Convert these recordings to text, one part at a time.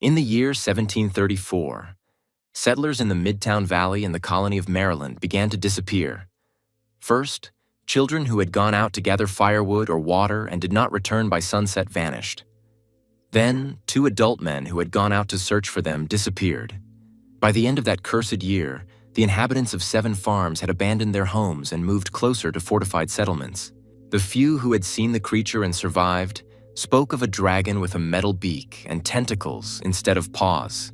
In the year 1734, settlers in the Midtown Valley in the colony of Maryland began to disappear. First, children who had gone out to gather firewood or water and did not return by sunset vanished. Then, 2 adult men who had gone out to search for them disappeared. By the end of that cursed year, the inhabitants of 7 farms had abandoned their homes and moved closer to fortified settlements. The few who had seen the creature and survived spoke of a dragon with a metal beak and tentacles instead of paws.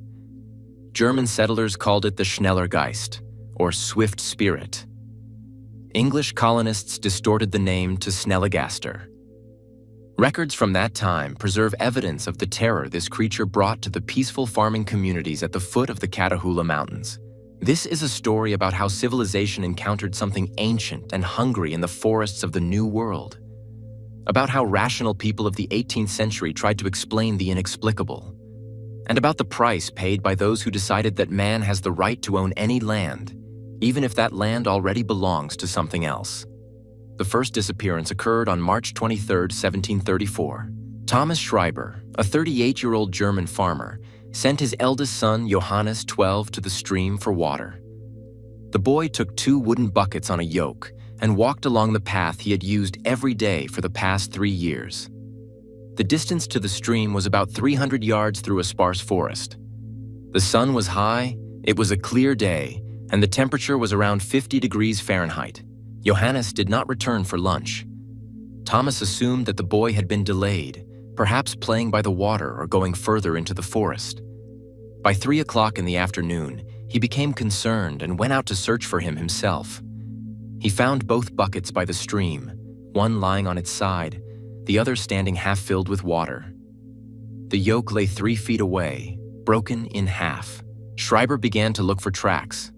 German settlers called it the Schneller Geist, or swift spirit. English colonists distorted the name to Snallygaster. Records from that time preserve evidence of the terror this creature brought to the peaceful farming communities at the foot of the Catahoula Mountains. This is a story about how civilization encountered something ancient and hungry in the forests of the New World. About how rational people of the 18th century tried to explain the inexplicable. And about the price paid by those who decided that man has the right to own any land, even if that land already belongs to something else. The first disappearance occurred on March 23, 1734. Thomas Schreiber, a 38-year-old German farmer, sent his eldest son, Johannes, 12, to the stream for water. The boy took 2 wooden buckets on a yoke and walked along the path he had used every day for the past 3 years. The distance to the stream was about 300 yards through a sparse forest. The sun was high, it was a clear day, and the temperature was around 50 degrees Fahrenheit. Johannes did not return for lunch. Thomas assumed that the boy had been delayed, perhaps playing by the water or going further into the forest. By 3 o'clock in the afternoon, he became concerned and went out to search for him himself. He found both buckets by the stream, one lying on its side, the other standing half filled with water. The yoke lay 3 feet away, broken in half. Schreiber began to look for tracks.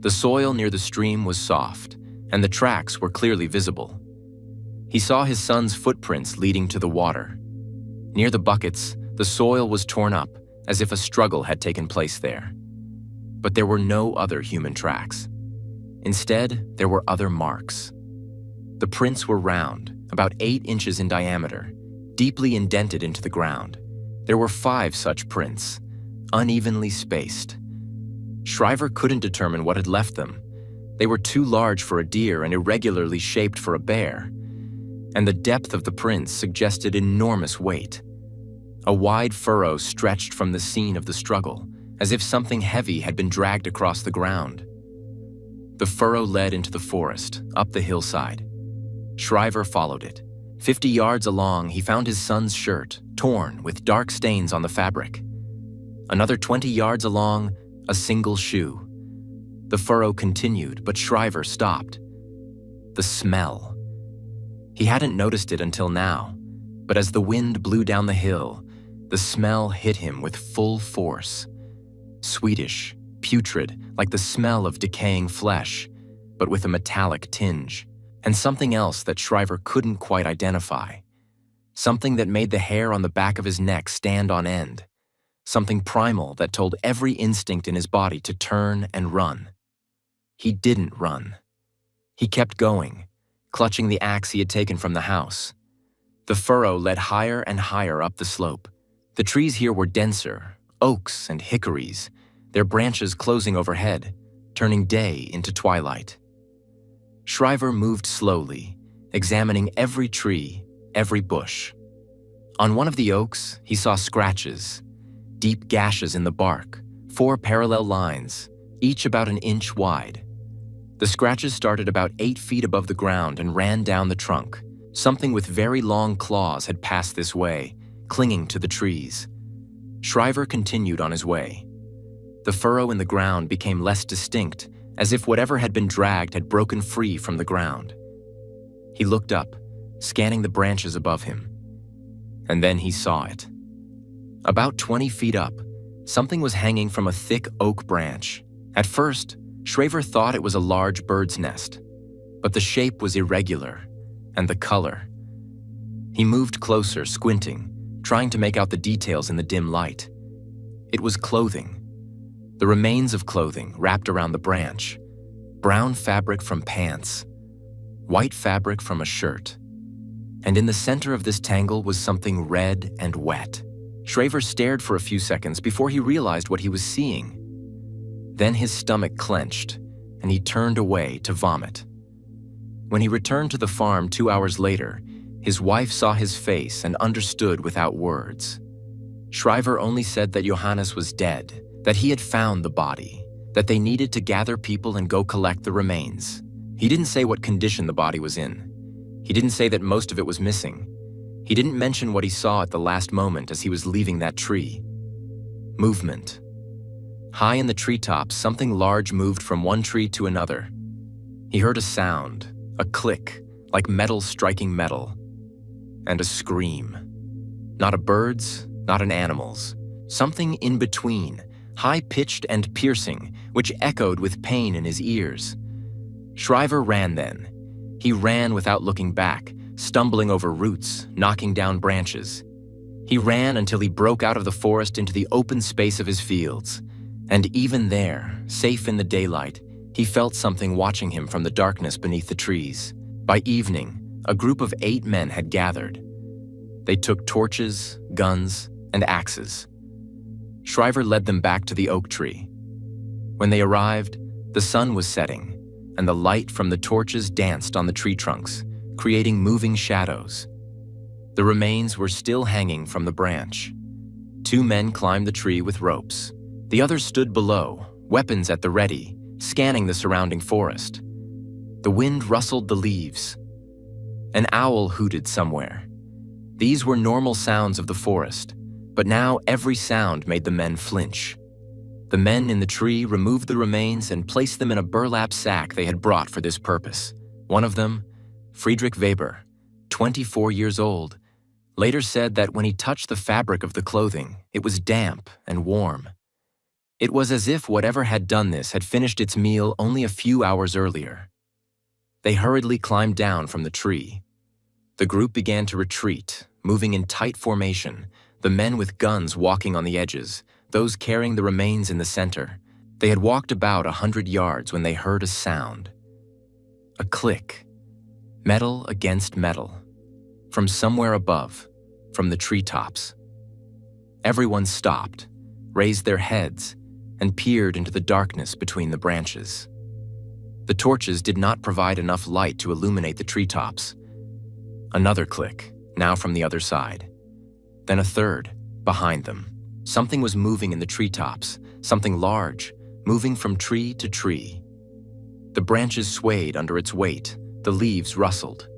The soil near the stream was soft, and the tracks were clearly visible. He saw his son's footprints leading to the water. Near the buckets, the soil was torn up, as if a struggle had taken place there. But there were no other human tracks. Instead, there were other marks. The prints were round, about 8 inches in diameter, deeply indented into the ground. There were 5 such prints, unevenly spaced. Schreiber couldn't determine what had left them. They were too large for a deer and irregularly shaped for a bear. And the depth of the prints suggested enormous weight. A wide furrow stretched from the scene of the struggle, as if something heavy had been dragged across the ground. The furrow led into the forest, up the hillside. Schreiber followed it. 50 yards along, he found his son's shirt, torn with dark stains on the fabric. Another 20 yards along, a single shoe. The furrow continued, but Schreiber stopped. The smell. He hadn't noticed it until now, but as the wind blew down the hill, the smell hit him with full force. Sweetish, putrid, like the smell of decaying flesh, but with a metallic tinge, and something else that Schreiber couldn't quite identify. Something that made the hair on the back of his neck stand on end. Something primal that told every instinct in his body to turn and run. He didn't run. He kept going, clutching the axe he had taken from the house. The furrow led higher and higher up the slope. The trees here were denser, oaks and hickories, their branches closing overhead, turning day into twilight. Schreiber moved slowly, examining every tree, every bush. On one of the oaks, he saw scratches, deep gashes in the bark, 4 parallel lines, each about an inch wide. The scratches started about 8 feet above the ground and ran down the trunk. Something with very long claws had passed this way, clinging to the trees. Schreiber continued on his way. The furrow in the ground became less distinct, as if whatever had been dragged had broken free from the ground. He looked up, scanning the branches above him. And then he saw it. About 20 feet up, something was hanging from a thick oak branch. At first, Schreiber thought it was a large bird's nest, but the shape was irregular, and the color. He moved closer, squinting, trying to make out the details in the dim light. It was clothing. The remains of clothing wrapped around the branch. Brown fabric from pants. White fabric from a shirt. And in the center of this tangle was something red and wet. Schreiber stared for a few seconds before he realized what he was seeing. Then his stomach clenched, and he turned away to vomit. When he returned to the farm 2 hours later, his wife saw his face and understood without words. Schreiber only said that Johannes was dead, that he had found the body, that they needed to gather people and go collect the remains. He didn't say what condition the body was in. He didn't say that most of it was missing. He didn't mention what he saw at the last moment as he was leaving that tree. Movement. High in the treetops, something large moved from one tree to another. He heard a sound, a click, like metal striking metal, and a scream. Not a bird's, not an animal's. Something in between, high-pitched and piercing, which echoed with pain in his ears. Schreiber ran then. He ran without looking back, stumbling over roots, knocking down branches. He ran until he broke out of the forest into the open space of his fields. And even there, safe in the daylight, he felt something watching him from the darkness beneath the trees. By evening, a group of 8 men had gathered. They took torches, guns, and axes. Schreiber led them back to the oak tree. When they arrived, the sun was setting, and the light from the torches danced on the tree trunks, creating moving shadows. The remains were still hanging from the branch. 2 men climbed the tree with ropes. The others stood below, weapons at the ready, scanning the surrounding forest. The wind rustled the leaves. An owl hooted somewhere. These were normal sounds of the forest, but now every sound made the men flinch. The men in the tree removed the remains and placed them in a burlap sack they had brought for this purpose. One of them, Friedrich Weber, 24 years old, later said that when he touched the fabric of the clothing, it was damp and warm. It was as if whatever had done this had finished its meal only a few hours earlier. They hurriedly climbed down from the tree. The group began to retreat, moving in tight formation, the men with guns walking on the edges, those carrying the remains in the center. They had walked about 100 yards when they heard a sound. A click. Metal against metal. From somewhere above, from the treetops. Everyone stopped, raised their heads, and peered into the darkness between the branches. The torches did not provide enough light to illuminate the treetops. Another click, now from the other side. Then a third, behind them. Something was moving in the treetops, something large, moving from tree to tree. The branches swayed under its weight, the leaves rustled.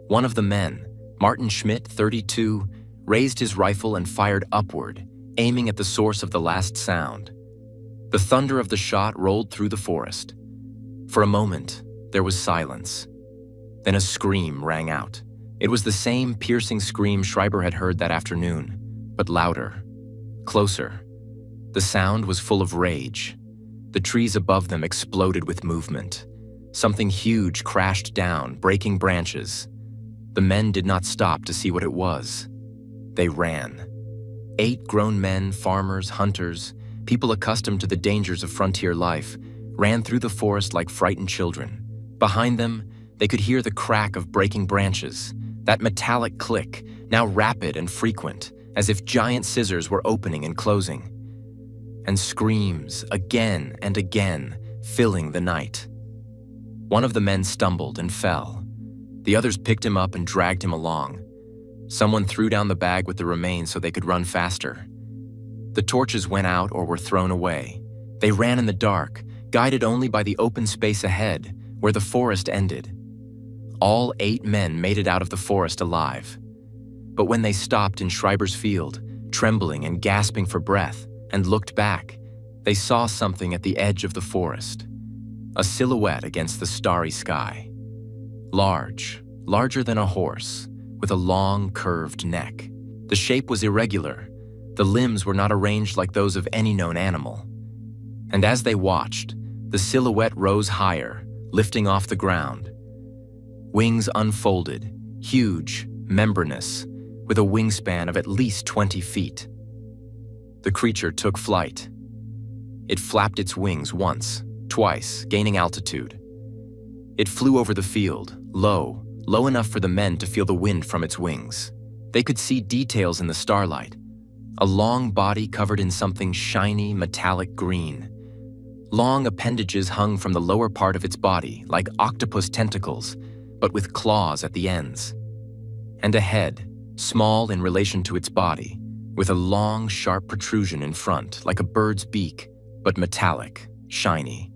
One of the men, Martin Schmidt, 32, raised his rifle and fired upward, aiming at the source of the last sound. The thunder of the shot rolled through the forest. For a moment, there was silence. Then a scream rang out. It was the same piercing scream Schreiber had heard that afternoon, but louder, closer. The sound was full of rage. The trees above them exploded with movement. Something huge crashed down, breaking branches. The men did not stop to see what it was. They ran. 8 grown men, farmers, hunters, people accustomed to the dangers of frontier life, ran through the forest like frightened children. Behind them, they could hear the crack of breaking branches, that metallic click, now rapid and frequent, as if giant scissors were opening and closing. And screams, again and again, filling the night. One of the men stumbled and fell. The others picked him up and dragged him along. Someone threw down the bag with the remains so they could run faster. The torches went out or were thrown away. They ran in the dark, guided only by the open space ahead, where the forest ended. All 8 men made it out of the forest alive. But when they stopped in Schreiber's field, trembling and gasping for breath, and looked back, they saw something at the edge of the forest. A silhouette against the starry sky. Large, larger than a horse, with a long, curved neck. The shape was irregular. The limbs were not arranged like those of any known animal. And as they watched, the silhouette rose higher, lifting off the ground. Wings unfolded, huge, membranous, with a wingspan of at least 20 feet. The creature took flight. It flapped its wings once, twice, gaining altitude. It flew over the field, low, low enough for the men to feel the wind from its wings. They could see details in the starlight. a long body covered in something shiny, metallic green. Long appendages hung from the lower part of its body, like octopus tentacles, but with claws at the ends. And a head, small in relation to its body, with a long, sharp protrusion in front, like a bird's beak, but metallic, shiny.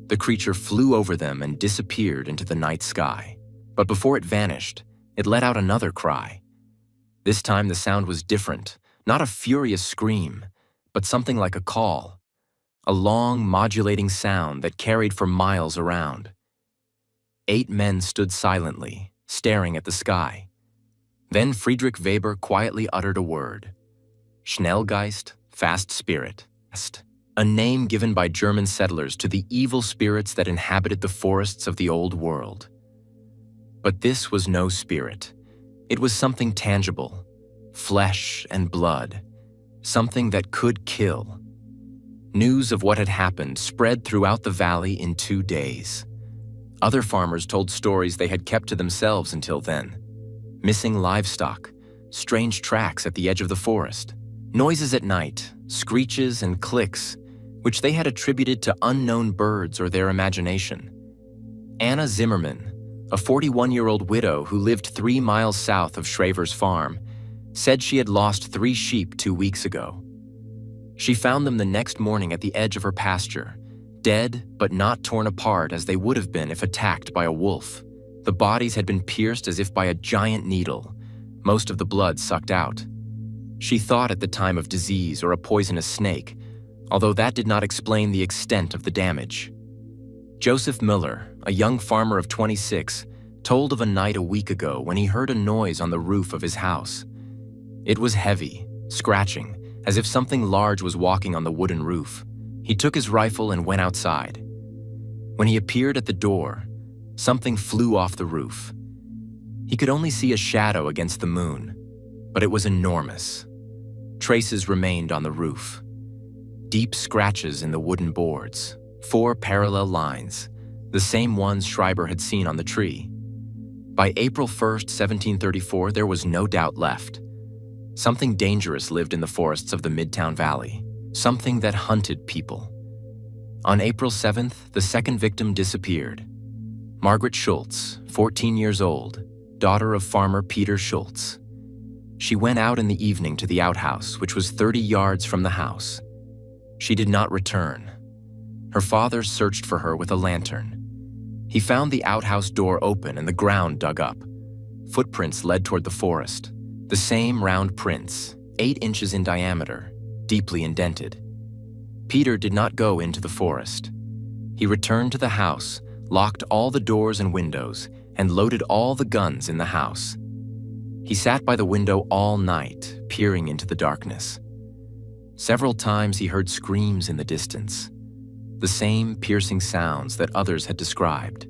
The creature flew over them and disappeared into the night sky. But before it vanished, it let out another cry. This time the sound was different, not a furious scream, but something like a call, a long, modulating sound that carried for miles around. 8 men stood silently, staring at the sky. Then Friedrich Weber quietly uttered a word. Schneller Geist, fast spirit. A name given by German settlers to the evil spirits that inhabited the forests of the Old World. But this was no spirit. It was something tangible, flesh and blood, something that could kill. News of what had happened spread throughout the valley in 2 days. Other farmers told stories they had kept to themselves until then. Missing livestock, strange tracks at the edge of the forest, noises at night, screeches and clicks, which they had attributed to unknown birds or their imagination. Anna Zimmerman, a 41-year-old widow who lived 3 miles south of Schraver's farm, said she had lost 3 sheep 2 weeks ago. She found them the next morning at the edge of her pasture, dead but not torn apart as they would have been if attacked by a wolf. The bodies had been pierced as if by a giant needle, most of the blood sucked out. She thought at the time of disease or a poisonous snake, although that did not explain the extent of the damage. Joseph Miller, a young farmer of 26, told of a night a week ago when he heard a noise on the roof of his house. It was heavy, scratching, as if something large was walking on the wooden roof. He took his rifle and went outside. When he appeared at the door, something flew off the roof. He could only see a shadow against the moon, but it was enormous. Traces remained on the roof. Deep scratches in the wooden boards, 4 parallel lines, the same ones Schreiber had seen on the tree. By April 1st, 1734, there was no doubt left. Something dangerous lived in the forests of the Midtown Valley, something that hunted people. On April 7th, the second victim disappeared. Margaret Schultz, 14 years old, daughter of farmer Peter Schultz. She went out in the evening to the outhouse, which was 30 yards from the house. She did not return. Her father searched for her with a lantern. He found the outhouse door open and the ground dug up. Footprints led toward the forest. The same round prints, 8 inches in diameter, deeply indented. Peter did not go into the forest. He returned to the house, locked all the doors and windows, and loaded all the guns in the house. He sat by the window all night, peering into the darkness. Several times he heard screams in the distance, the same piercing sounds that others had described.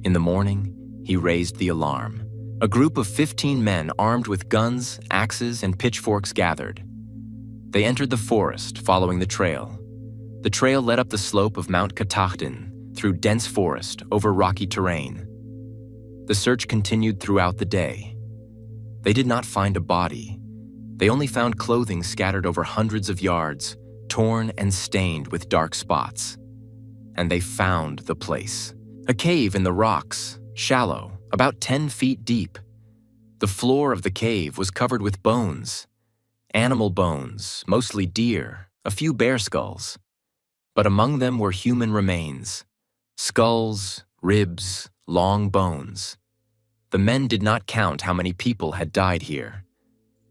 In the morning, he raised the alarm. A group of 15 men armed with guns, axes, and pitchforks gathered. They entered the forest, following the trail. The trail led up the slope of Mount Katahdin, through dense forest, over rocky terrain. The search continued throughout the day. They did not find a body. They only found clothing scattered over hundreds of yards, torn and stained with dark spots. And they found the place. A cave in the rocks, shallow, about 10 feet deep. The floor of the cave was covered with bones. Animal bones, mostly deer, a few bear skulls. But among them were human remains. Skulls, ribs, long bones. The men did not count how many people had died here.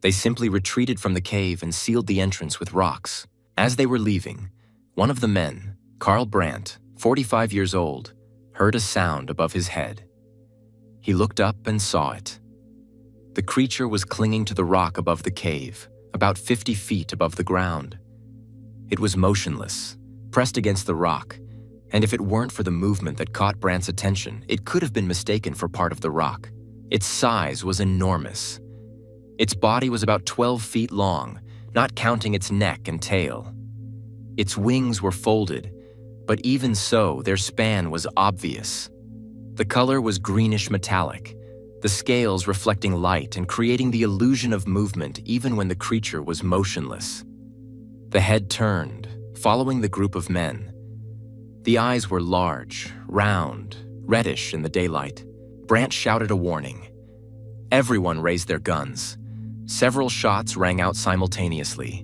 They simply retreated from the cave and sealed the entrance with rocks. As they were leaving, one of the men, Karl Brandt, 45 years old, heard a sound above his head. He looked up and saw it. The creature was clinging to the rock above the cave, about 50 feet above the ground. It was motionless, pressed against the rock, and if it weren't for the movement that caught Brandt's attention, it could have been mistaken for part of the rock. Its size was enormous. Its body was about 12 feet long, not counting its neck and tail. Its wings were folded, but even so, their span was obvious. The color was greenish metallic, the the scales reflecting light and creating the illusion of movement even when the creature was motionless. The head turned, following the group of men. The eyes were large, round, reddish in the daylight. Brant shouted a warning. Everyone raised their guns. Several shots rang out simultaneously.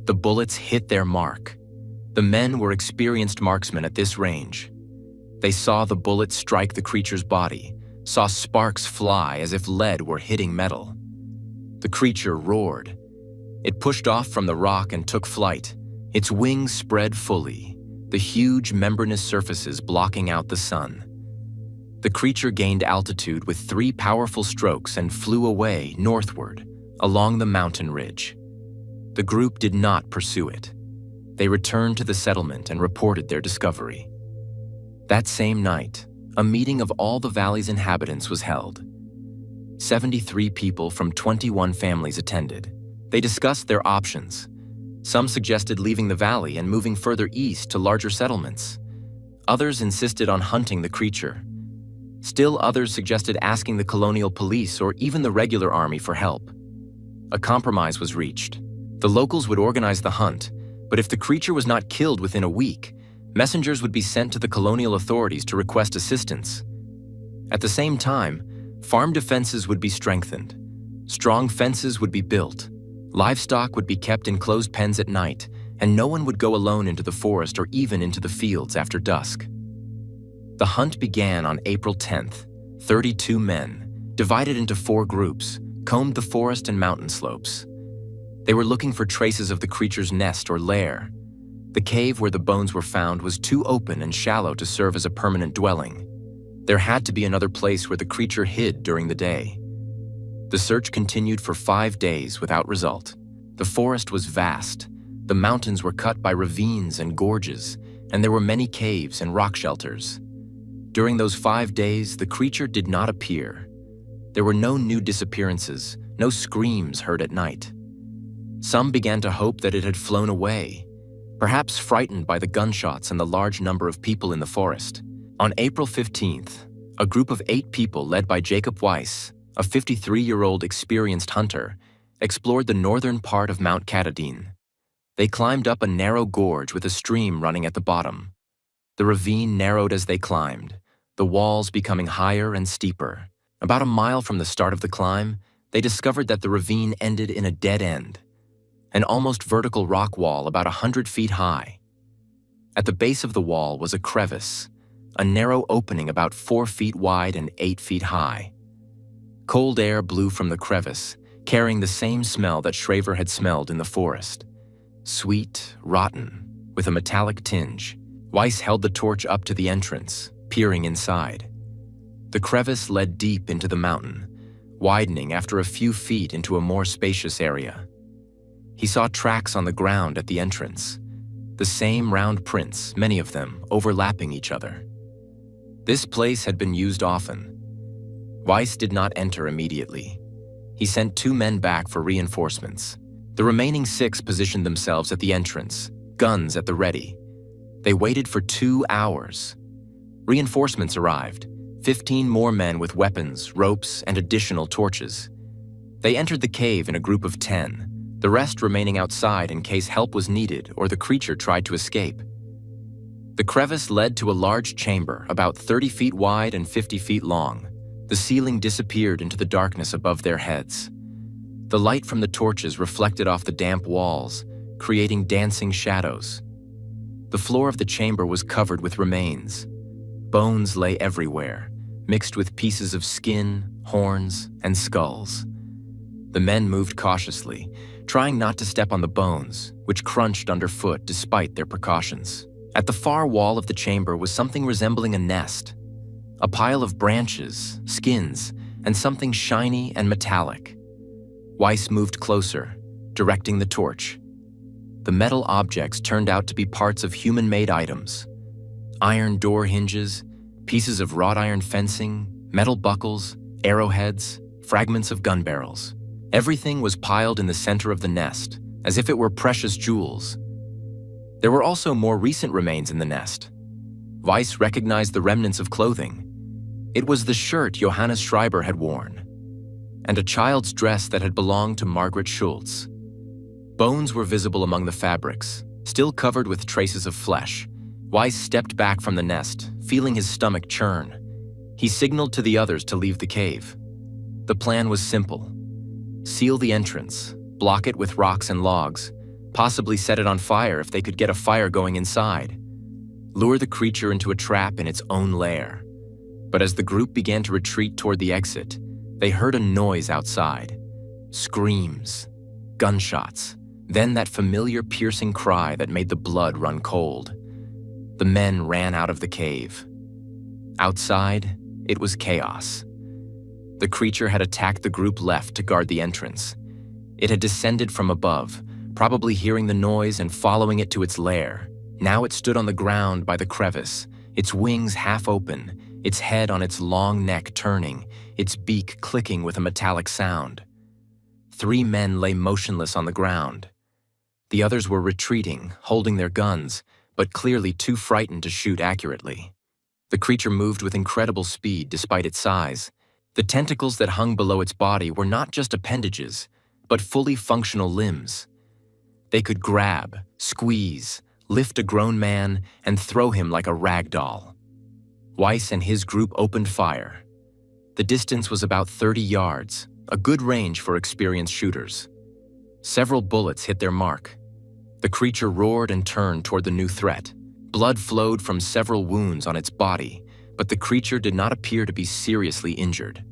The bullets hit their mark. The men were experienced marksmen at this range. They saw the bullets strike the creature's body, saw sparks fly as if lead were hitting metal. The creature roared. It pushed off from the rock and took flight. Its wings spread fully, the huge membranous surfaces blocking out the sun. The creature gained altitude with 3 powerful strokes and flew away northward, along the mountain ridge. The group did not pursue it. They returned to the settlement and reported their discovery. That same night, a meeting of all the valley's inhabitants was held. 73 people from 21 families attended. They discussed their options. Some suggested leaving the valley and moving further east to larger settlements. Others insisted on hunting the creature. Still others suggested asking the colonial police or even the regular army for help. A compromise was reached. The locals would organize the hunt, but if the creature was not killed within a week, messengers would be sent to the colonial authorities to request assistance. At the same time, farm defenses would be strengthened. Strong fences would be built. Livestock would be kept in closed pens at night, and no one would go alone into the forest or even into the fields after dusk. The hunt began on April 10th. 32 men, divided into 4 groups, combed the forest and mountain slopes. They were looking for traces of the creature's nest or lair. The cave where the bones were found was too open and shallow to serve as a permanent dwelling. There had to be another place where the creature hid during the day. The search continued for 5 days without result. The forest was vast. The mountains were cut by ravines and gorges, and there were many caves and rock shelters. During those 5 days, the creature did not appear. There were no new disappearances, no screams heard at night. Some began to hope that it had flown away, perhaps frightened by the gunshots and the large number of people in the forest. On April 15th, a group of 8 people led by Jacob Weiss, a 53-year-old experienced hunter, explored the northern part of Mount Katahdin. They climbed up a narrow gorge with a stream running at the bottom. The ravine narrowed as they climbed, the walls becoming higher and steeper. About a mile from the start of the climb, they discovered that the ravine ended in a dead end, an almost vertical rock wall about 100 feet high. At the base of the wall was a crevice, a narrow opening about 4 feet wide and 8 feet high. Cold air blew from the crevice, carrying the same smell that Shraver had smelled in the forest. Sweet, rotten, with a metallic tinge. Weiss held the torch up to the entrance, peering inside. The crevice led deep into the mountain, widening after a few feet into a more spacious area. He saw tracks on the ground at the entrance, the same round prints, many of them overlapping each other. This place had been used often. Weiss did not enter immediately. He sent 2 men back for reinforcements. The remaining 6 positioned themselves at the entrance, guns at the ready. They waited for 2 hours. Reinforcements arrived, 15 more men with weapons, ropes, and additional torches. They entered the cave in a group of 10, the rest remaining outside in case help was needed or the creature tried to escape. The crevice led to a large chamber about 30 feet wide and 50 feet long. The ceiling disappeared into the darkness above their heads. The light from the torches reflected off the damp walls, creating dancing shadows. The floor of the chamber was covered with remains. Bones lay everywhere, mixed with pieces of skin, horns, and skulls. The men moved cautiously, trying not to step on the bones, which crunched underfoot despite their precautions. At the far wall of the chamber was something resembling a nest, a pile of branches, skins, and something shiny and metallic. Weiss moved closer, directing the torch. The metal objects turned out to be parts of human-made items. Iron door hinges, pieces of wrought iron fencing, metal buckles, arrowheads, fragments of gun barrels. Everything was piled in the center of the nest, as if it were precious jewels. There were also more recent remains in the nest. Weiss recognized the remnants of clothing. It was the shirt Johannes Schreiber had worn, and a child's dress that had belonged to Margaret Schultz. Bones were visible among the fabrics, still covered with traces of flesh. Weiss stepped back from the nest, feeling his stomach churn. He signaled to the others to leave the cave. The plan was simple. Seal the entrance, block it with rocks and logs, possibly set it on fire if they could get a fire going inside. Lure the creature into a trap in its own lair. But as the group began to retreat toward the exit, they heard a noise outside. Screams, gunshots, then that familiar piercing cry that made the blood run cold. The men ran out of the cave. Outside, it was chaos. The creature had attacked the group left to guard the entrance. It had descended from above, probably hearing the noise and following it to its lair. Now it stood on the ground by the crevice, its wings half open, its head on its long neck turning, its beak clicking with a metallic sound. 3 men lay motionless on the ground. The others were retreating, holding their guns, but clearly too frightened to shoot accurately. The creature moved with incredible speed despite its size. The tentacles that hung below its body were not just appendages, but fully functional limbs. They could grab, squeeze, lift a grown man, and throw him like a rag doll. Weiss and his group opened fire. The distance was about 30 yards, a good range for experienced shooters. Several bullets hit their mark. The creature roared and turned toward the new threat. Blood flowed from several wounds on its body, but the creature did not appear to be seriously injured.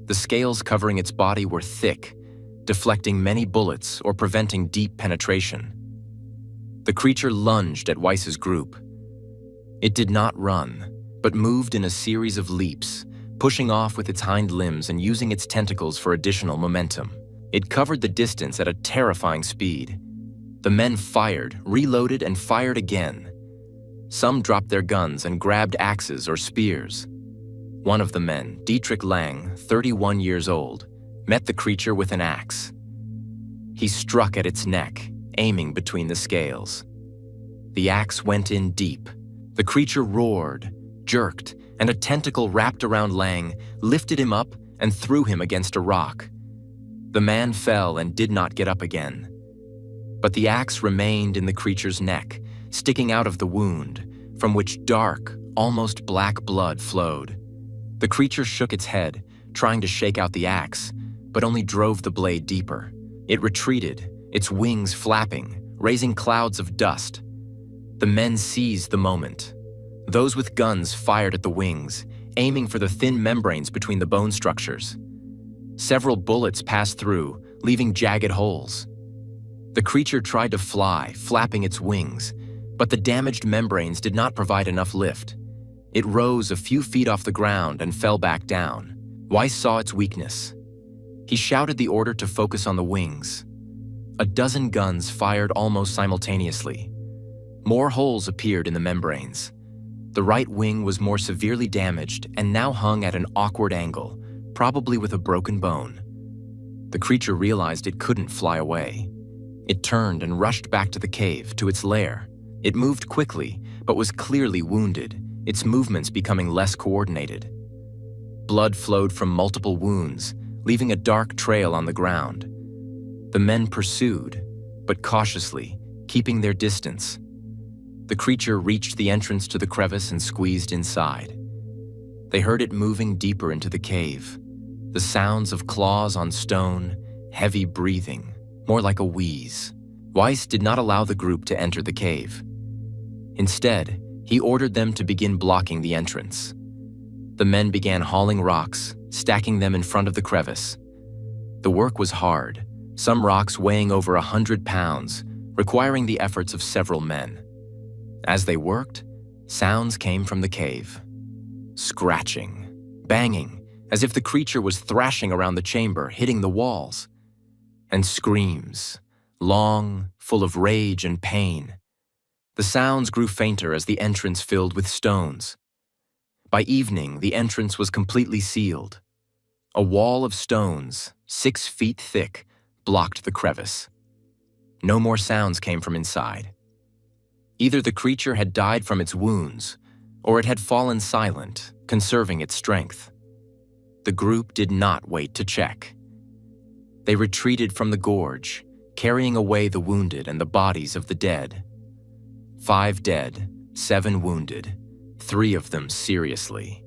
The scales covering its body were thick, deflecting many bullets or preventing deep penetration. The creature lunged at Weiss's group. It did not run, but moved in a series of leaps, pushing off with its hind limbs and using its tentacles for additional momentum. It covered the distance at a terrifying speed. The men fired, reloaded, and fired again. Some dropped their guns and grabbed axes or spears. One of the men, Dietrich Lang, 31 years old, met the creature with an axe. He struck at its neck, aiming between the scales. The axe went in deep. The creature roared, jerked, and a tentacle wrapped around Lang, lifted him up, and threw him against a rock. The man fell and did not get up again. But the axe remained in the creature's neck, sticking out of the wound, from which dark, almost black blood flowed. The creature shook its head, trying to shake out the axe, but only drove the blade deeper. It retreated, its wings flapping, raising clouds of dust. The men seized the moment. Those with guns fired at the wings, aiming for the thin membranes between the bone structures. Several bullets passed through, leaving jagged holes. The creature tried to fly, flapping its wings, but the damaged membranes did not provide enough lift. It rose a few feet off the ground and fell back down. Weiss saw its weakness. He shouted the order to focus on the wings. A dozen guns fired almost simultaneously. More holes appeared in the membranes. The right wing was more severely damaged and now hung at an awkward angle, probably with a broken bone. The creature realized it couldn't fly away. It turned and rushed back to the cave, to its lair. It moved quickly, but was clearly wounded, its movements becoming less coordinated. Blood flowed from multiple wounds, leaving a dark trail on the ground. The men pursued, but cautiously, keeping their distance. The creature reached the entrance to the crevice and squeezed inside. They heard it moving deeper into the cave. The sounds of claws on stone, heavy breathing, more like a wheeze. Weiss did not allow the group to enter the cave. Instead, he ordered them to begin blocking the entrance. The men began hauling rocks, stacking them in front of the crevice. The work was hard, some rocks weighing over 100 pounds, requiring the efforts of several men. As they worked, sounds came from the cave. Scratching, banging, as if the creature was thrashing around the chamber, hitting the walls. And screams, long, full of rage and pain. The sounds grew fainter as the entrance filled with stones. By evening, the entrance was completely sealed. A wall of stones, 6 feet thick, blocked the crevice. No more sounds came from inside. Either the creature had died from its wounds, or it had fallen silent, conserving its strength. The group did not wait to check. They retreated from the gorge, carrying away the wounded and the bodies of the dead. 5 dead, 7 wounded, 3 of them seriously.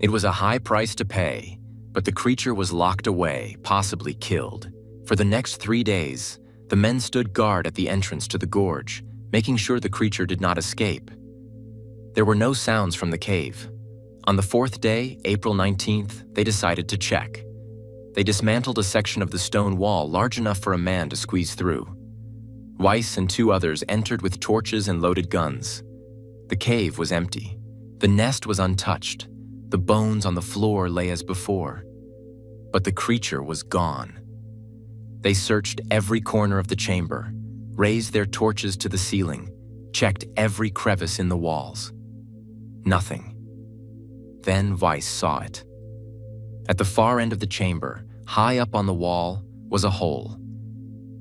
It was a high price to pay, but the creature was locked away, possibly killed. For the next 3 days, the men stood guard at the entrance to the gorge, making sure the creature did not escape. There were no sounds from the cave. On the 4th day, April 19th, they decided to check. They dismantled a section of the stone wall large enough for a man to squeeze through. Weiss and 2 others entered with torches and loaded guns. The cave was empty. The nest was untouched. The bones on the floor lay as before. But the creature was gone. They searched every corner of the chamber, raised their torches to the ceiling, checked every crevice in the walls. Nothing. Then Weiss saw it. At the far end of the chamber, high up on the wall, was a hole.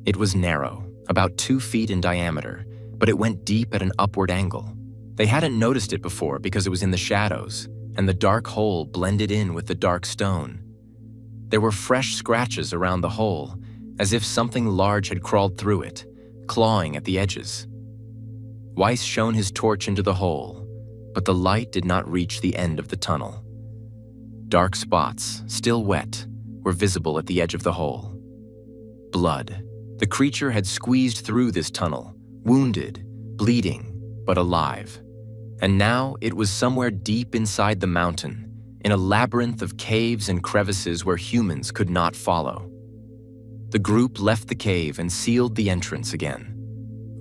It was narrow, about 2 feet in diameter, but it went deep at an upward angle. They hadn't noticed it before because it was in the shadows, and the dark hole blended in with the dark stone. There were fresh scratches around the hole, as if something large had crawled through it, clawing at the edges. Weiss shone his torch into the hole, but the light did not reach the end of the tunnel. Dark spots, still wet, were visible at the edge of the hole. Blood. The creature had squeezed through this tunnel, wounded, bleeding, but alive. And now it was somewhere deep inside the mountain, in a labyrinth of caves and crevices where humans could not follow. The group left the cave and sealed the entrance again.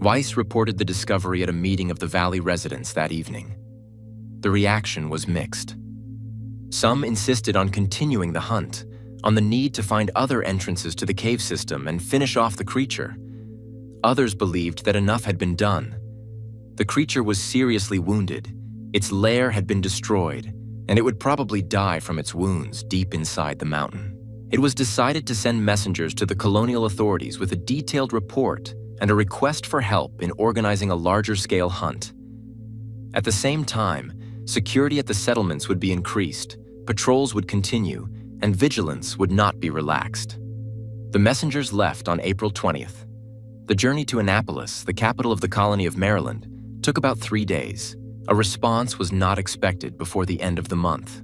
Weiss reported the discovery at a meeting of the valley residents that evening. The reaction was mixed. Some insisted on continuing the hunt, on the need to find other entrances to the cave system and finish off the creature. Others believed that enough had been done. The creature was seriously wounded, its lair had been destroyed, and it would probably die from its wounds deep inside the mountain. It was decided to send messengers to the colonial authorities with a detailed report and a request for help in organizing a larger-scale hunt. At the same time, security at the settlements would be increased, patrols would continue, and vigilance would not be relaxed. The messengers left on April 20th. The journey to Annapolis, the capital of the colony of Maryland, took about 3 days. A response was not expected before the end of the month.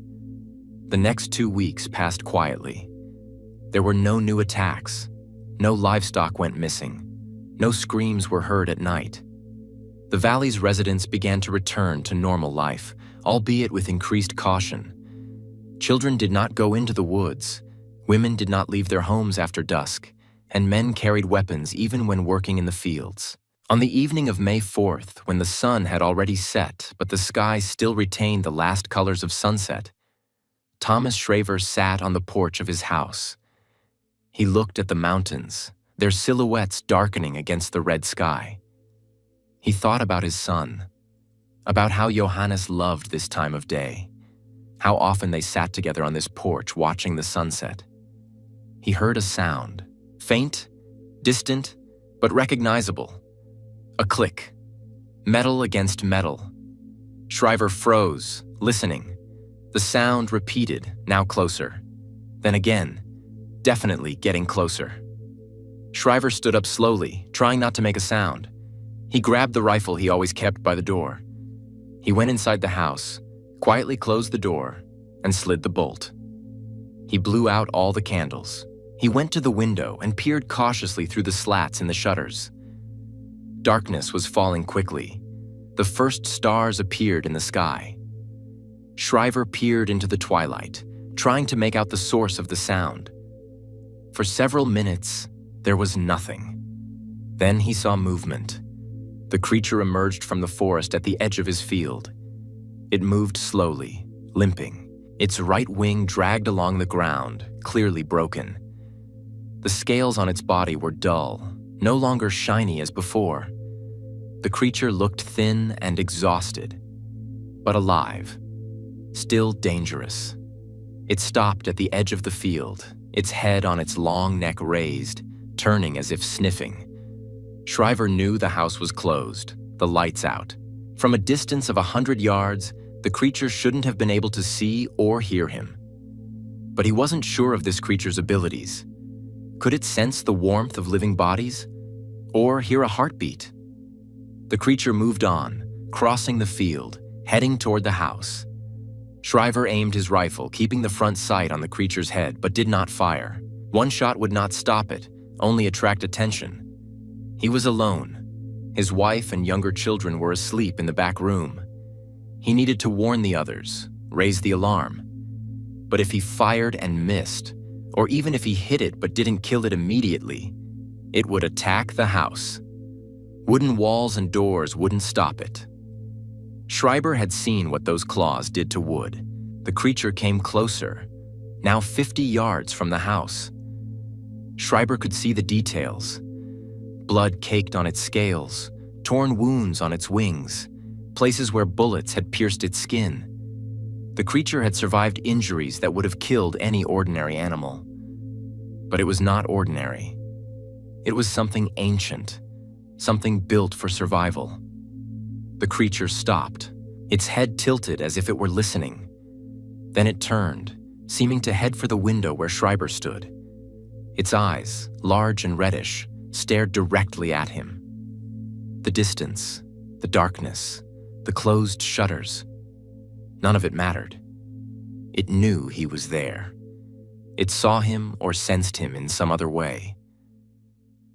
The next 2 weeks passed quietly. There were no new attacks. No livestock went missing. No screams were heard at night. The valley's residents began to return to normal life, albeit with increased caution. Children did not go into the woods, women did not leave their homes after dusk, and men carried weapons even when working in the fields. On the evening of May 4th, when the sun had already set but the sky still retained the last colors of sunset, Thomas Shraver sat on the porch of his house. He looked at the mountains, their silhouettes darkening against the red sky. He thought about his son, about how Johannes loved this time of day, how often they sat together on this porch watching the sunset. He heard a sound, faint, distant, but recognizable. A click, metal against metal. Shriver froze, listening. The sound repeated, now closer. Then again, definitely getting closer. Shriver stood up slowly, trying not to make a sound. He grabbed the rifle he always kept by the door. He went inside the house, quietly closed the door, and slid the bolt. He blew out all the candles. He went to the window and peered cautiously through the slats in the shutters. Darkness was falling quickly. The first stars appeared in the sky. Shriver peered into the twilight, trying to make out the source of the sound. For several minutes, there was nothing. Then he saw movement. The creature emerged from the forest at the edge of his field. It moved slowly, limping. Its right wing dragged along the ground, clearly broken. The scales on its body were dull, no longer shiny as before. The creature looked thin and exhausted, but alive, still dangerous. It stopped at the edge of the field, its head on its long neck raised, turning as if sniffing. Shriver knew the house was closed, the lights out. From a distance of 100 yards, The creature shouldn't have been able to see or hear him. But he wasn't sure of this creature's abilities. Could it sense the warmth of living bodies? Or hear a heartbeat? The creature moved on, crossing the field, heading toward the house. Shriver aimed his rifle, keeping the front sight on the creature's head, but did not fire. One shot would not stop it, only attract attention. He was alone. His wife and younger children were asleep in the back room. He needed to warn the others, raise the alarm. But if he fired and missed, or even if he hit it but didn't kill it immediately, it would attack the house. Wooden walls and doors wouldn't stop it. Schreiber had seen what those claws did to wood. The creature came closer, now 50 yards from the house. Schreiber could see the details. Blood caked on its scales, torn wounds on its wings, places where bullets had pierced its skin. The creature had survived injuries that would have killed any ordinary animal. But it was not ordinary. It was something ancient, something built for survival. The creature stopped, its head tilted as if it were listening. Then it turned, seeming to head for the window where Schreiber stood. Its eyes, large and reddish, stared directly at him. The distance, the darkness, the closed shutters. None of it mattered. It knew he was there. It saw him or sensed him in some other way.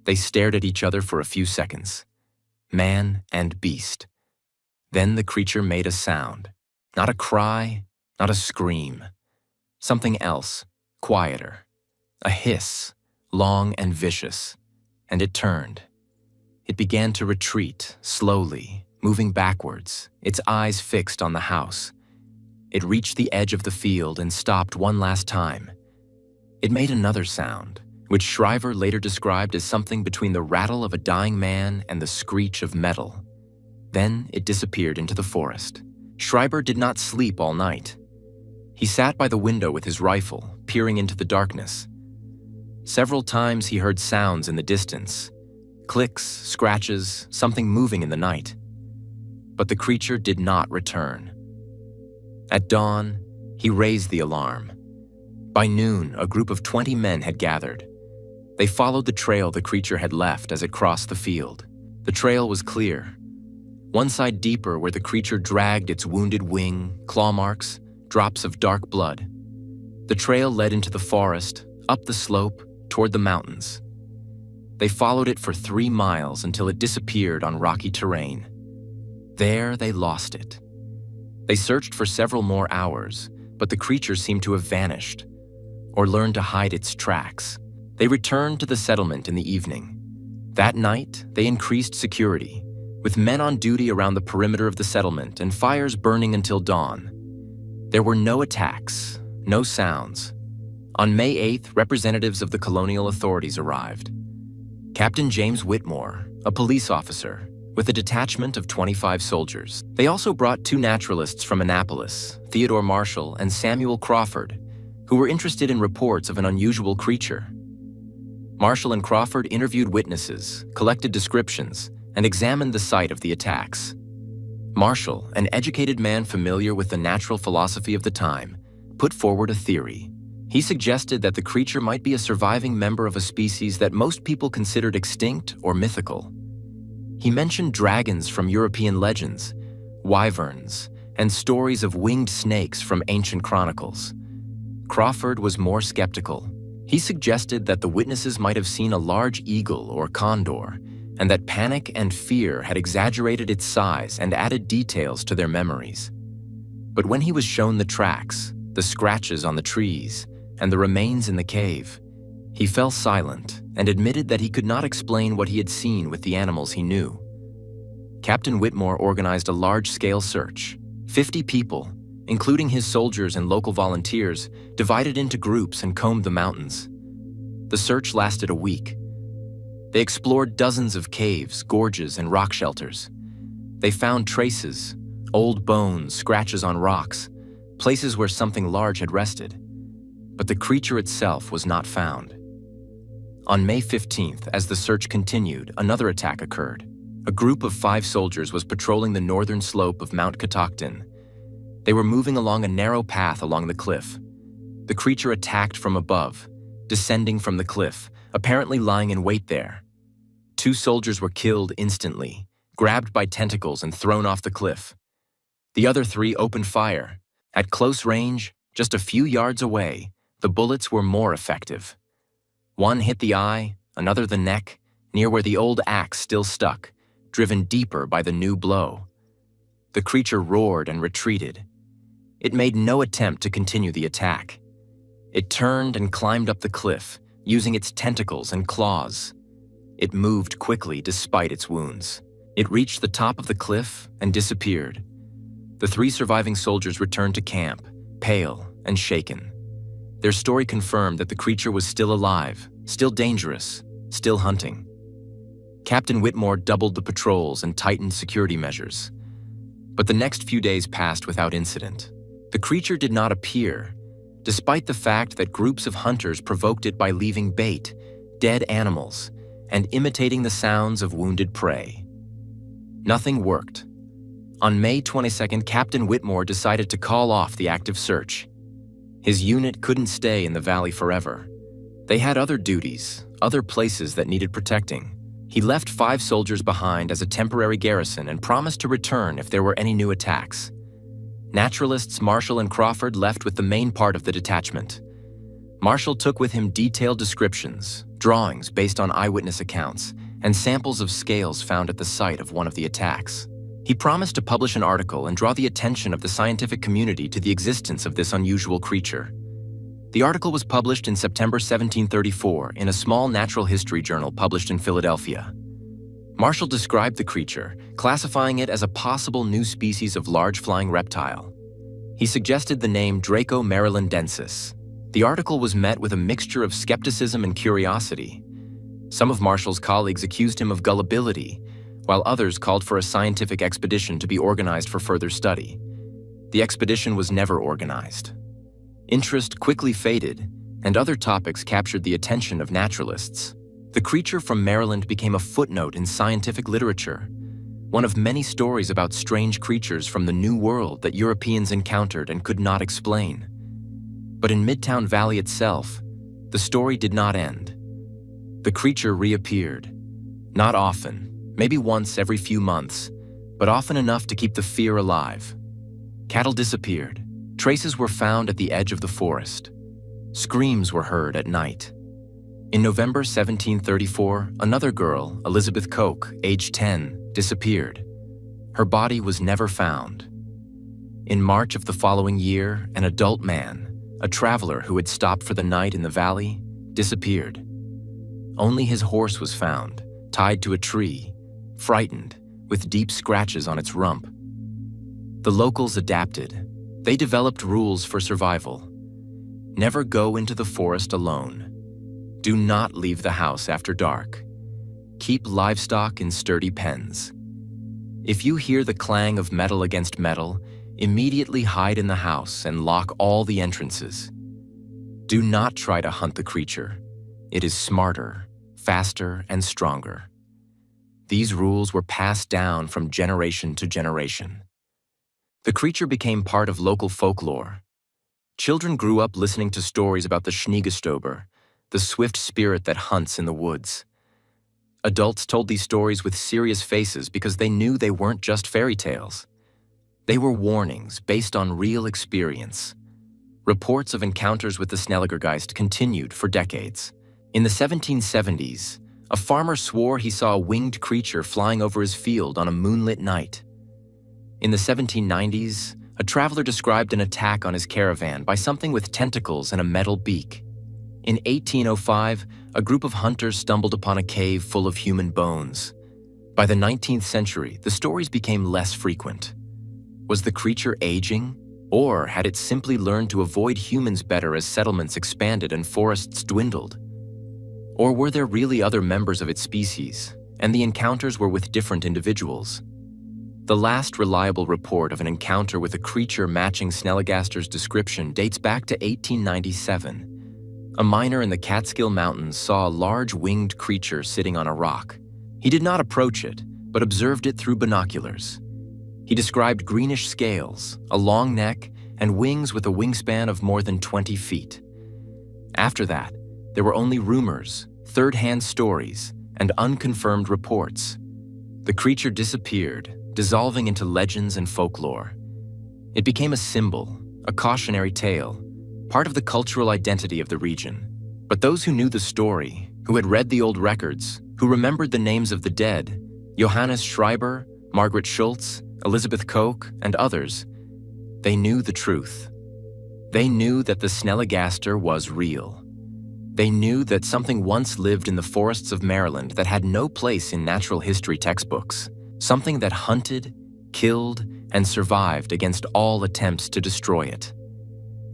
They stared at each other for a few seconds, man and beast. Then the creature made a sound. Not a cry, not a scream. Something else, quieter. A hiss, long and vicious. And it turned. It began to retreat, slowly, moving backwards, its eyes fixed on the house. It reached the edge of the field and stopped one last time. It made another sound, which Schreiber later described as something between the rattle of a dying man and the screech of metal. Then it disappeared into the forest. Schreiber did not sleep all night. He sat by the window with his rifle, peering into the darkness. Several times he heard sounds in the distance, clicks, scratches, something moving in the night. But the creature did not return. At dawn, he raised the alarm. By noon, a group of 20 men had gathered. They followed the trail the creature had left as it crossed the field. The trail was clear. One side deeper where the creature dragged its wounded wing, claw marks, drops of dark blood. The trail led into the forest, up the slope, toward the mountains. They followed it for 3 miles until it disappeared on rocky terrain. There they lost it. They searched for several more hours, but the creature seemed to have vanished, or learned to hide its tracks. They returned to the settlement in the evening. That night, they increased security, with men on duty around the perimeter of the settlement and fires burning until dawn. There were no attacks, no sounds. On May 8th, representatives of the colonial authorities arrived. Captain James Whitmore, a police officer, with a detachment of 25 soldiers. They also brought 2 naturalists from Annapolis, Theodore Marshall and Samuel Crawford, who were interested in reports of an unusual creature. Marshall and Crawford interviewed witnesses, collected descriptions, and examined the site of the attacks. Marshall, an educated man familiar with the natural philosophy of the time, put forward a theory. He suggested that the creature might be a surviving member of a species that most people considered extinct or mythical. He mentioned dragons from European legends, wyverns, and stories of winged snakes from ancient chronicles. Crawford was more skeptical. He suggested that the witnesses might have seen a large eagle or condor, and that panic and fear had exaggerated its size and added details to their memories. But when he was shown the tracks, the scratches on the trees, and the remains in the cave, he fell silent and admitted that he could not explain what he had seen with the animals he knew. Captain Whitmore organized a large-scale search. 50 people, including his soldiers and local volunteers, divided into groups and combed the mountains. The search lasted a week. They explored dozens of caves, gorges, and rock shelters. They found traces, old bones, scratches on rocks, places where something large had rested. But the creature itself was not found. On May 15th, as the search continued, another attack occurred. A group of 5 soldiers was patrolling the northern slope of Mount Catoctin. They were moving along a narrow path along the cliff. The creature attacked from above, descending from the cliff, apparently lying in wait there. 2 soldiers were killed instantly, grabbed by tentacles and thrown off the cliff. The other 3 opened fire. At close range, just a few yards away, the bullets were more effective. One hit the eye, another the neck, near where the old axe still stuck, driven deeper by the new blow. The creature roared and retreated. It made no attempt to continue the attack. It turned and climbed up the cliff, using its tentacles and claws. It moved quickly despite its wounds. It reached the top of the cliff and disappeared. The 3 surviving soldiers returned to camp, pale and shaken. Their story confirmed that the creature was still alive, still dangerous, still hunting. Captain Whitmore doubled the patrols and tightened security measures. But the next few days passed without incident. The creature did not appear, despite the fact that groups of hunters provoked it by leaving bait, dead animals, and imitating the sounds of wounded prey. Nothing worked. On May 22nd, Captain Whitmore decided to call off the active search. His unit couldn't stay in the valley forever. They had other duties, other places that needed protecting. He left 5 soldiers behind as a temporary garrison and promised to return if there were any new attacks. Naturalists Marshall and Crawford left with the main part of the detachment. Marshall took with him detailed descriptions, drawings based on eyewitness accounts, and samples of scales found at the site of one of the attacks. He promised to publish an article and draw the attention of the scientific community to the existence of this unusual creature. The article was published in September 1734 in a small natural history journal published in Philadelphia. Marshall described the creature, classifying it as a possible new species of large flying reptile. He suggested the name Draco marylandensis. The article was met with a mixture of skepticism and curiosity. Some of Marshall's colleagues accused him of gullibility, while others called for a scientific expedition to be organized for further study. The expedition was never organized. Interest quickly faded, and other topics captured the attention of naturalists. The creature from Maryland became a footnote in scientific literature, one of many stories about strange creatures from the New World that Europeans encountered and could not explain. But in Midtown Valley itself, the story did not end. The creature reappeared. Not often, maybe once every few months, but often enough to keep the fear alive. Cattle disappeared. Traces were found at the edge of the forest. Screams were heard at night. In November 1734, another girl, Elizabeth Koch, aged 10, disappeared. Her body was never found. In March of the following year, an adult man, a traveler who had stopped for the night in the valley, disappeared. Only his horse was found, tied to a tree, frightened, with deep scratches on its rump. The locals adapted. They developed rules for survival. Never go into the forest alone. Do not leave the house after dark. Keep livestock in sturdy pens. If you hear the clang of metal against metal, immediately hide in the house and lock all the entrances. Do not try to hunt the creature. It is smarter, faster, and stronger. These rules were passed down from generation to generation. The creature became part of local folklore. Children grew up listening to stories about the Snallygaster, the swift spirit that hunts in the woods. Adults told these stories with serious faces because they knew they weren't just fairy tales. They were warnings based on real experience. Reports of encounters with the Schneller Geist continued for decades. In the 1770s, a farmer swore he saw a winged creature flying over his field on a moonlit night. In the 1790s, a traveler described an attack on his caravan by something with tentacles and a metal beak. In 1805, a group of hunters stumbled upon a cave full of human bones. By the 19th century, the stories became less frequent. Was the creature aging, or had it simply learned to avoid humans better as settlements expanded and forests dwindled? Or were there really other members of its species, and the encounters were with different individuals? The last reliable report of an encounter with a creature matching Snallygaster's description dates back to 1897. A miner in the Catskill Mountains saw a large winged creature sitting on a rock. He did not approach it, but observed it through binoculars. He described greenish scales, a long neck, and wings with a wingspan of more than 20 feet. After that, there were only rumors, third-hand stories, and unconfirmed reports. The creature disappeared, dissolving into legends and folklore. It became a symbol, a cautionary tale, part of the cultural identity of the region. But those who knew the story, who had read the old records, who remembered the names of the dead, Johannes Schreiber, Margaret Schultz, Elizabeth Koch, and others, they knew the truth. They knew that the Snallygaster was real. They knew that something once lived in the forests of Maryland that had no place in natural history textbooks, something that hunted, killed, and survived against all attempts to destroy it.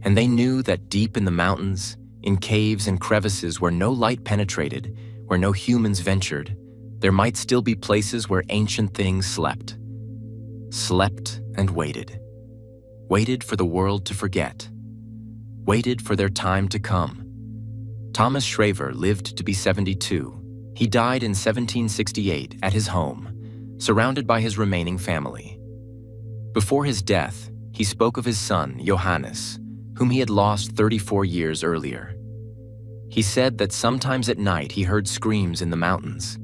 And they knew that deep in the mountains, in caves and crevices where no light penetrated, where no humans ventured, there might still be places where ancient things slept. Slept and waited. Waited for the world to forget. Waited for their time to come. Thomas Shraver lived to be 72. He died in 1768 at his home, surrounded by his remaining family. Before his death, he spoke of his son, Johannes, whom he had lost 34 years earlier. He said that sometimes at night he heard screams in the mountains.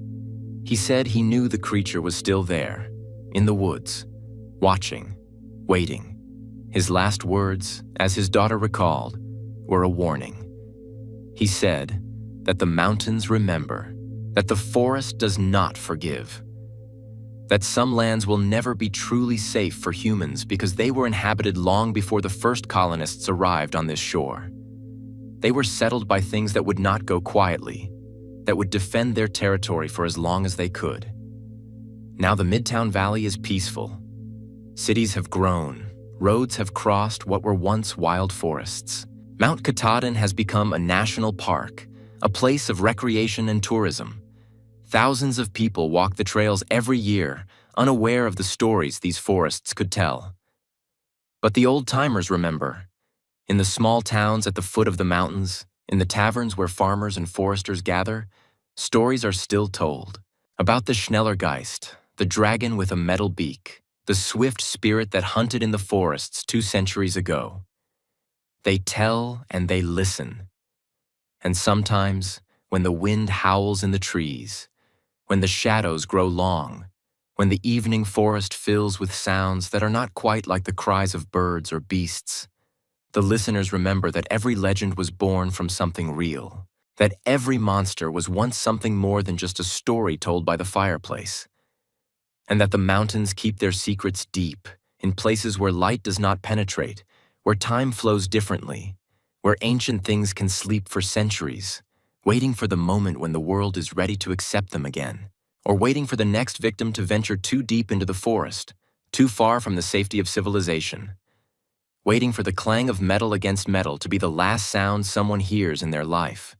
He said he knew the creature was still there, in the woods, watching, waiting. His last words, as his daughter recalled, were a warning. He said that the mountains remember, that the forest does not forgive, that some lands will never be truly safe for humans because they were inhabited long before the first colonists arrived on this shore. They were settled by things that would not go quietly, that would defend their territory for as long as they could. Now the Midtown Valley is peaceful. Cities have grown, roads have crossed what were once wild forests. Mount Katahdin has become a national park, a place of recreation and tourism. Thousands of people walk the trails every year, unaware of the stories these forests could tell. But the old-timers remember. In the small towns at the foot of the mountains, in the taverns where farmers and foresters gather, stories are still told about the Schneller Geist, the dragon with a metal beak, the swift spirit that hunted in the forests 2 centuries ago. They tell and they listen. And sometimes, when the wind howls in the trees, when the shadows grow long, when the evening forest fills with sounds that are not quite like the cries of birds or beasts, the listeners remember that every legend was born from something real, that every monster was once something more than just a story told by the fireplace, and that the mountains keep their secrets deep, in places where light does not penetrate, where time flows differently, where ancient things can sleep for centuries, waiting for the moment when the world is ready to accept them again, or waiting for the next victim to venture too deep into the forest, too far from the safety of civilization, waiting for the clang of metal against metal to be the last sound someone hears in their life.